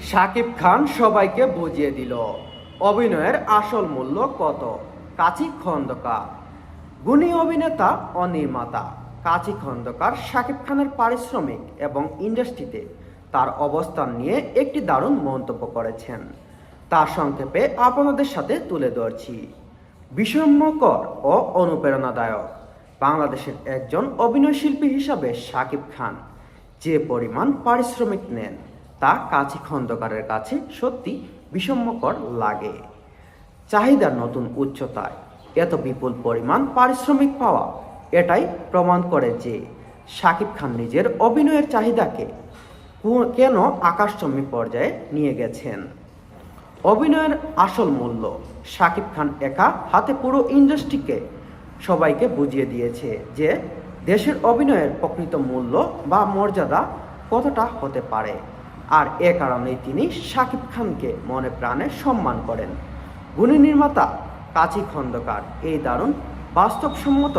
শাকিব খান সবাইকে বুঝিয়ে দিল অভিনয়ের আসল মূল্য কত। কাজী খন্দকার। গুণী অভিনেতা ও নির্মাতা কাজী খন্দকার শাকিব খানের পারিশ্রমিক এবং ইন্ডাস্ট্রিতে তার অবস্থান নিয়ে একটি দারুণ মন্তব্য করেছেন। তা সংক্ষেপে আপনাদের সাথে তুলে ধরছি। বিস্ময়কর ও অনুপ্রেরণাদায়ক। বাংলাদেশের একজন অভিনয়শিল্পী হিসাবে শাকিব খান যে পরিমাণ পারিশ্রমিক নেন তা কাজী খন্দকারের কাছে সত্যি বিস্ময়কর লাগে। চাহিদার নতুন উচ্চতায় এত বিপুল পরিমাণ পারিশ্রমিক পাওয়া এটাই প্রমাণ করে যে শাকিব খান নিজের অভিনয়ের চাহিদাকে কেন আকাশচুম্বী পর্যায়ে নিয়ে গেছেন। অভিনয়ের আসল মূল্য শাকিব খান একা হাতে পুরো ইন্ডাস্ট্রিকে সবাইকে বুঝিয়ে দিয়েছে যে দেশের অভিনয়ের প্রকৃত মূল্য বা মর্যাদা কতটা হতে পারে। আর এ কারণেই তিনি শাকিব খানকে মনে প্রাণে সম্মান করেন। গুণী নির্মাতা কাজী খন্দকার এই দারুণ বাস্তবসম্মত